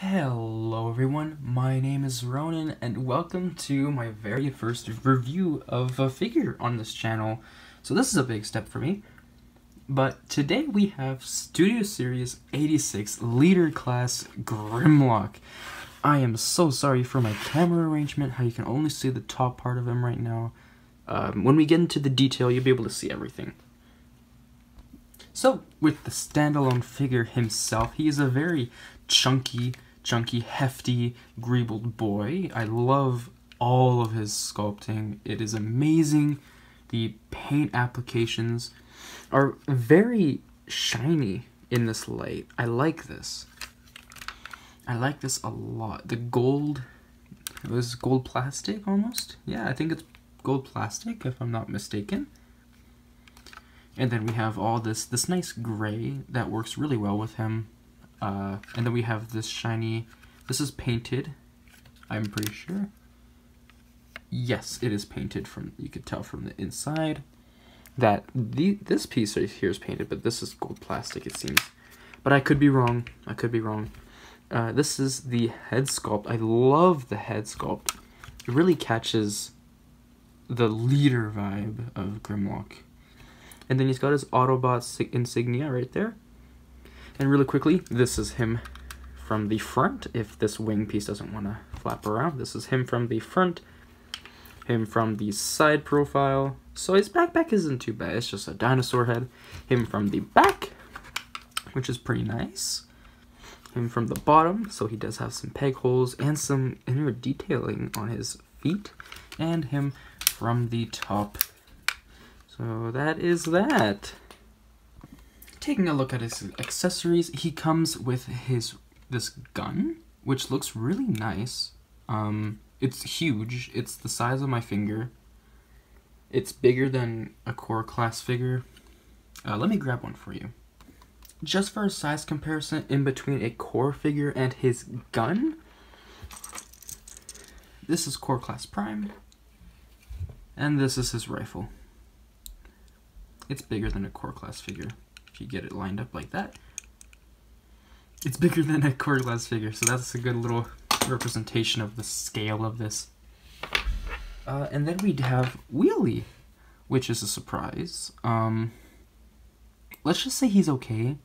Hello everyone, my name is Ronan and welcome to my very first review of a figure on this channel. So this is a big step for me, but today we have Studio Series 86 Leader Class Grimlock. I am so sorry for my camera arrangement, how you can only see the top part of him right now. When we get into the detail, you'll be able to see everything. So, with the standalone figure himself, he is a very chunky, hefty, greebled boy. I love all of his sculpting. It is amazing. The paint applications are very shiny in this light. I like this. I like this a lot. The gold, it was gold plastic almost? Yeah, I think it's gold plastic if I'm not mistaken. And then we have all this nice gray that works really well with him. And then we have this shiny, this is painted, I'm pretty sure. Yes, it is painted from, you could tell from the inside that this piece right here is painted, but this is gold plastic it seems. But I could be wrong, this is the head sculpt. I love the head sculpt. It really catches the leader vibe of Grimlock. And then he's got his Autobot insignia right there. And really quickly, this is him from the front. If this wing piece doesn't want to flap around, this is him from the front. Him from the side profile. So his backpack isn't too bad. It's just a dinosaur head. Him from the back, which is pretty nice. Him from the bottom, so he does have some peg holes and some inner detailing on his feet. And him from the top. So that is that. Taking a look at his accessories, he comes with this gun, which looks really nice. It's huge. It's the size of my finger. It's bigger than a core class figure. Let me grab one for you. Just for a size comparison in between a core figure and his gun, this is core class prime, and this is his rifle. It's bigger than a core class figure. If you get it lined up like that, it's bigger than a core class figure. So that's a good little representation of the scale of this. And then we have Wheelie, which is a surprise. Let's just say he's okay.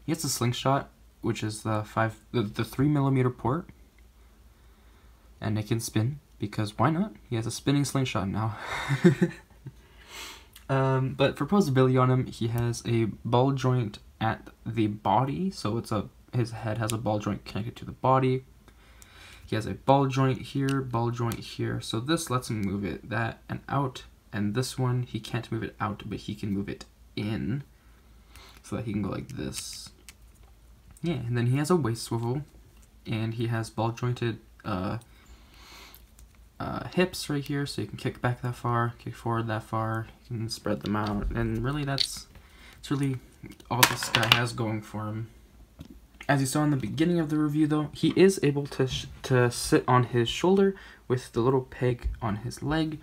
He has a slingshot, which is the 3mm port, and it can spin because why not? He has a spinning slingshot now. But for posability on him, he has a ball joint at the body, so his head has a ball joint connected to the body. He has a ball joint here, so this lets him move it, that, and out, and this one, he can't move it out, but he can move it in, so that he can go like this. Yeah, and then he has a waist swivel, and he has ball jointed, hips right here, so you can kick back that far, kick forward that far, you can spread them out, and really it's really all this guy has going for him. As you saw in the beginning of the review though, he is able to sit on his shoulder with the little peg on his leg,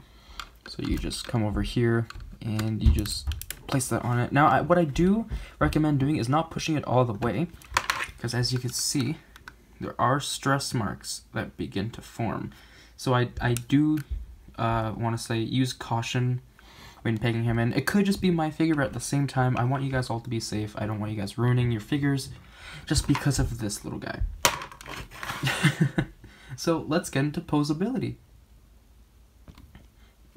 so you just come over here and you just place that on it. Now what I do recommend doing is not pushing it all the way, because as you can see, there are stress marks that begin to form. So I do want to say use caution when pegging him in. It could just be my figure, but at the same time, I want you guys all to be safe. I don't want you guys ruining your figures just because of this little guy. So let's get into posability.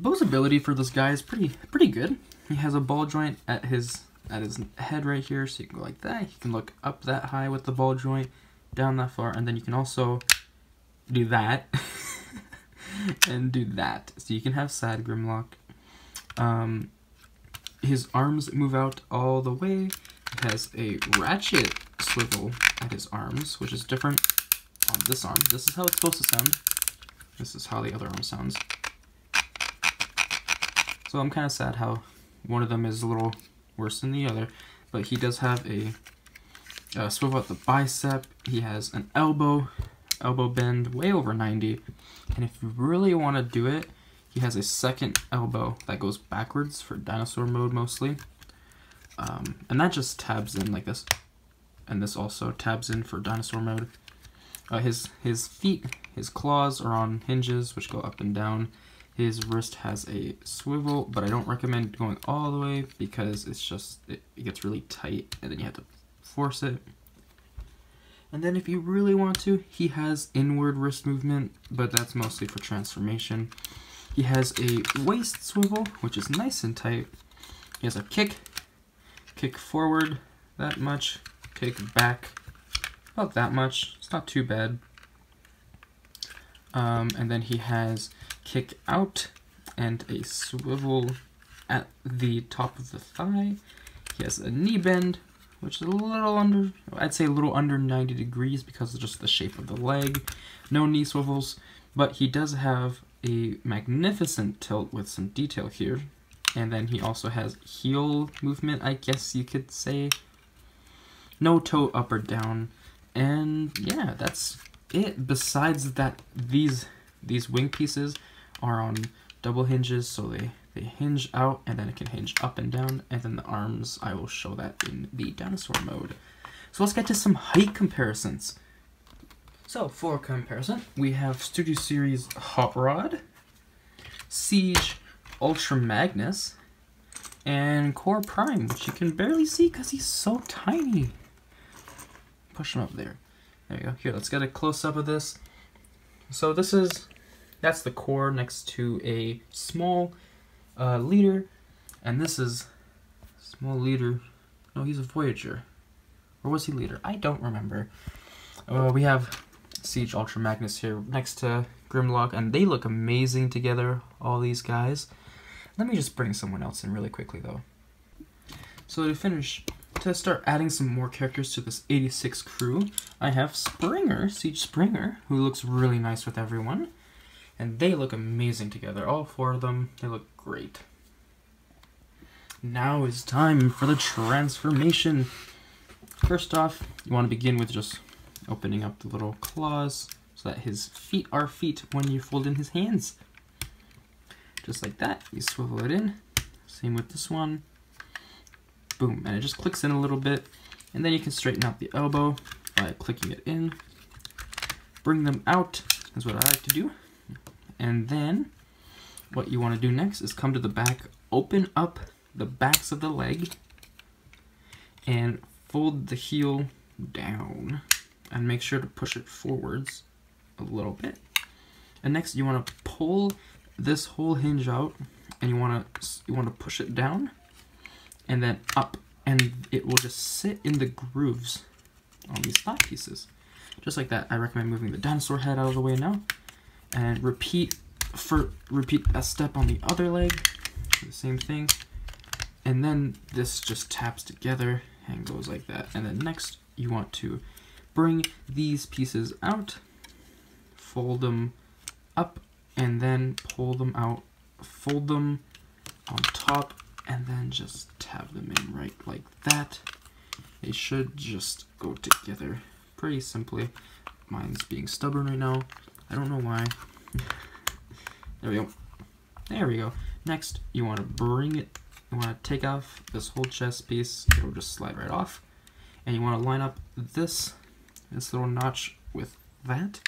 Posability for this guy is pretty good. He has a ball joint at his head right here, so you can go like that. You can look up that high with the ball joint, down that far, and then you can also do that. And do that, so you can have sad Grimlock. His arms move out all the way. He has a ratchet swivel at his arms, which is different on this arm. This is how it's supposed to sound. This is how the other arm sounds. So I'm kind of sad how one of them is a little worse than the other, but he does have a swivel at the bicep. He has an elbow bend way over 90, and if you really want to do it, he has a second elbow that goes backwards for dinosaur mode mostly, and that just tabs in like this, and this also tabs in for dinosaur mode. His feet, his claws are on hinges which go up and down. His wrist has a swivel, but I don't recommend going all the way because it gets really tight and then you have to force it. And then if you really want to, he has inward wrist movement, but that's mostly for transformation. He has a waist swivel, which is nice and tight. He has a kick forward that much, kick back about that much. It's not too bad. And then he has kick out and a swivel at the top of the thigh. He has a knee bend, which is a little under, I'd say a little under 90 degrees because of just the shape of the leg. No knee swivels, but he does have a magnificent tilt with some detail here. And then he also has heel movement, I guess you could say. No toe up or down. And yeah, that's it. Besides that, these wing pieces are on double hinges, so they hinge out and then it can hinge up and down, and then the arms, I will show that in the dinosaur mode. So let's get to some height comparisons. So for comparison, we have Studio Series Hot Rod, Siege Ultra Magnus, and Core Prime, which you can barely see because he's so tiny. Push him up there. There you go. Here, let's get a close-up of this. So that's the core next to a small leader, and this is small leader. No, he's a Voyager. Or was he leader? I don't remember. We have Siege Ultra Magnus here next to Grimlock, and they look amazing together, all these guys. Let me just bring someone else in really quickly, though. So to start adding some more characters to this 86 crew, I have Springer, Siege Springer, who looks really nice with everyone. And they look amazing together, all four of them. They look great. Now is time for the transformation. First off, you want to begin with just opening up the little claws so that his feet are feet when you fold in his hands. Just like that, you swivel it in. Same with this one. Boom, and it just clicks in a little bit. And then you can straighten out the elbow by clicking it in. Bring them out is what I like to do. And then what you want to do next is come to the back, open up the backs of the leg, and fold the heel down. And make sure to push it forwards a little bit. And next you want to pull this whole hinge out, and you want to push it down and then up, and it will just sit in the grooves on these thigh pieces. Just like that. I recommend moving the dinosaur head out of the way now. And repeat a step on the other leg, the same thing, and then this just taps together and goes like that. And then next you want to bring these pieces out, fold them up, and then pull them out, fold them on top, and then just tab them in right like that. They should just go together pretty simply. Mine's being stubborn right now. I don't know why. There we go. There we go. Next, you want to bring it, you want to take off this whole chest piece. It'll just slide right off. And you want to line up this little notch with that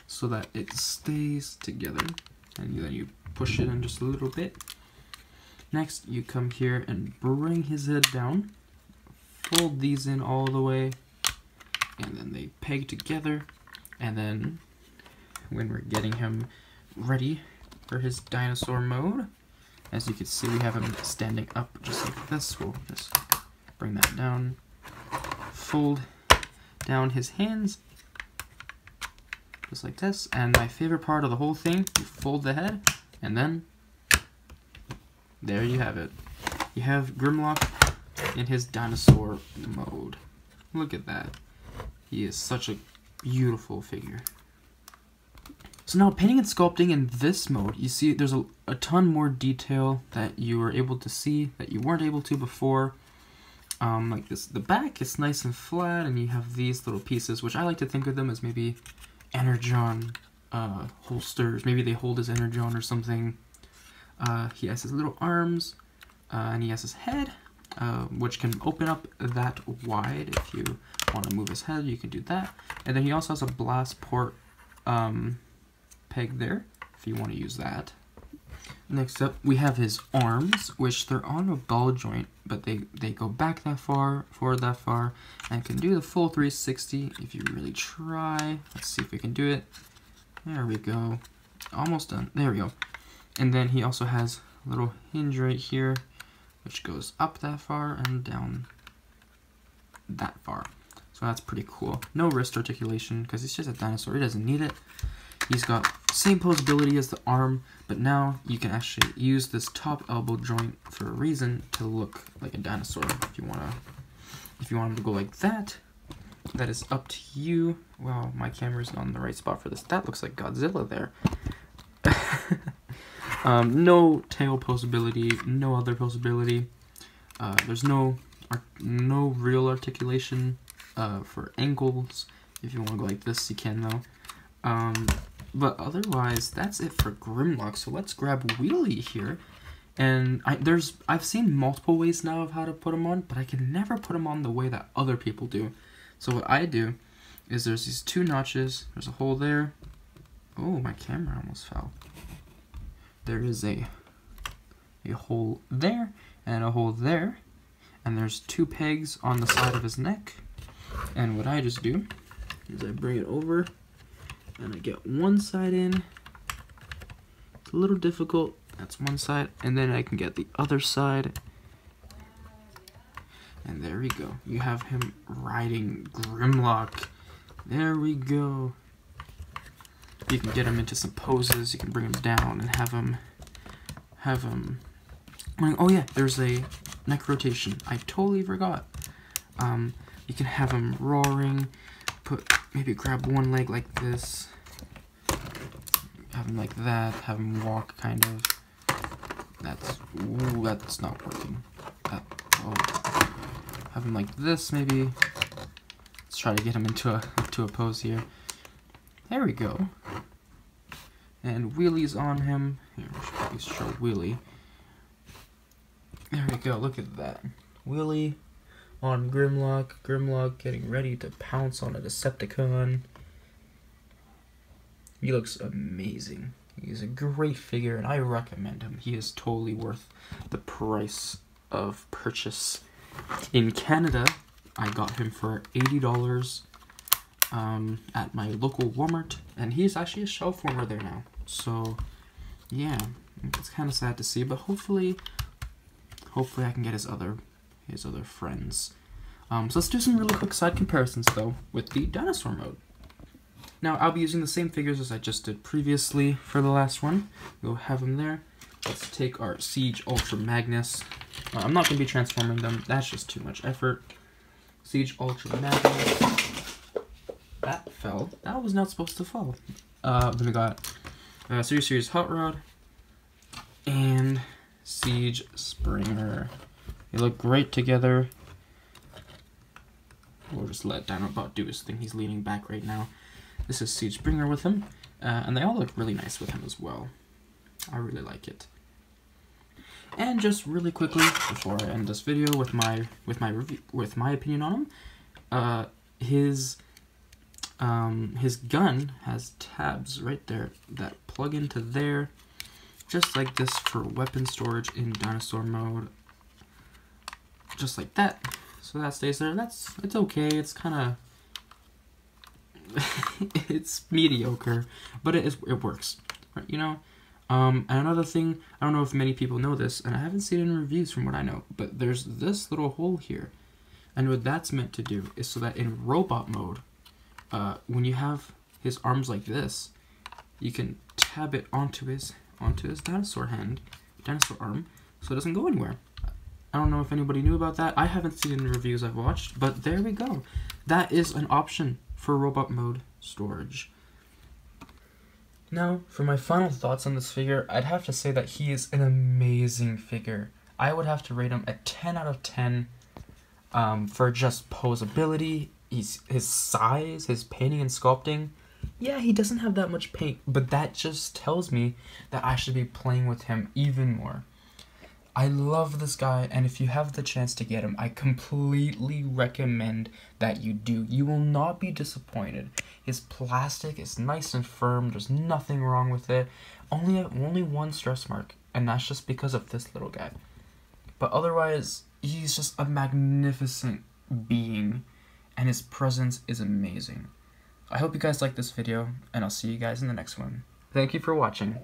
so that it stays together. And then you push it in just a little bit. Next, you come here and bring his head down. Fold these in all the way. And then they peg together. And then when we're getting him ready for his dinosaur mode, as you can see, we have him standing up just like this. We'll just bring that down, fold down his hands just like this, and my favorite part of the whole thing, you fold the head, and then there you have it. You have Grimlock in his dinosaur mode. Look at that. He is such a beautiful figure. So now painting and sculpting in this mode, you see there's a ton more detail that you were able to see that you weren't able to before. Like this, the back is nice and flat, and you have these little pieces, which I like to think of them as maybe Energon holsters. Maybe they hold his Energon or something. He has his little arms, and he has his head, which can open up that wide if you want to move his head, you can do that. And then he also has a blast port peg there, if you want to use that. Next up, we have his arms, which they're on a ball joint, but they go back that far, forward that far, and can do the full 360 if you really try. Let's see if we can do it. There we go. Almost done. There we go. And then he also has a little hinge right here, which goes up that far and down that far. So that's pretty cool. No wrist articulation, because he's just a dinosaur. He doesn't need it. He's got same posability as the arm, but now you can actually use this top elbow joint for a reason to look like a dinosaur. If you want him to go like that, that is up to you. Wow, my camera's not in the right spot for this. That looks like Godzilla there. No tail posability, no other posability. There's no real articulation for ankles. If you want to go like this, you can though. But otherwise, that's it for Grimlock. So let's grab Wheelie here. And I've seen multiple ways now of how to put them on, but I can never put them on the way that other people do. So what I do is there's these two notches. There's a hole there. Oh, my camera almost fell. There is a hole there and a hole there. And there's two pegs on the side of his neck. And what I just do is I bring it over and I get one side in. It's a little difficult. That's one side. And then I can get the other side. And there we go. You have him riding Grimlock. There we go. You can get him into some poses. You can bring him down and have him. Oh yeah, there's a neck rotation. I totally forgot. You can have him roaring. Maybe grab one leg like this. Have him like that. Have him walk kind of. That's not working. Have him like this maybe. Let's try to get him into a pose here. There we go. And Wheelie's on him. Here, let's show Wheelie. There we go. Look at that. Wheelie on Grimlock. Grimlock getting ready to pounce on a Decepticon. He looks amazing. He's a great figure, and I recommend him. He is totally worth the price of purchase. In Canada, I got him for $80 at my local Walmart, and he's actually a shelf warmer there now. So, yeah, it's kind of sad to see, but hopefully I can get his other friends. So let's do some really quick side comparisons though with the dinosaur mode. Now I'll be using the same figures as I just did previously for the last one. We'll have them there. Let's take our Siege Ultra Magnus. I'm not going to be transforming them. That's just too much effort. Siege Ultra Magnus. That fell. That was not supposed to fall. Then we got Series Hot Rod and Siege Springer. They look great together. We'll just let Dinobot do his thing. He's leaning back right now. This is Siege Springer with him, and they all look really nice with him as well. I really like it. And just really quickly before I end this video with my opinion on him, his gun has tabs right there that plug into there, just like this for weapon storage in dinosaur mode. Just like that. So that stays there. It's okay. It's kind of it's mediocre, but it works, right? You know. And another thing, I don't know if many people know this, and I haven't seen it in reviews from what I know, but there's this little hole here, and what that's meant to do is so that in robot mode, when you have his arms like this, you can tab it onto his dinosaur arm, so it doesn't go anywhere. I don't know if anybody knew about that. I haven't seen it in reviews I've watched, but there we go. That is an option for robot mode storage. Now, for my final thoughts on this figure, I'd have to say that he is an amazing figure. I would have to rate him a 10 out of 10 for just posability, his size, his painting and sculpting. Yeah, he doesn't have that much paint, but that just tells me that I should be playing with him even more. I love this guy, and if you have the chance to get him, I completely recommend that you do. You will not be disappointed. His plastic is nice and firm. There's nothing wrong with it. Only one stress mark, and that's just because of this little guy. But otherwise, he's just a magnificent being, and his presence is amazing. I hope you guys like this video, and I'll see you guys in the next one. Thank you for watching.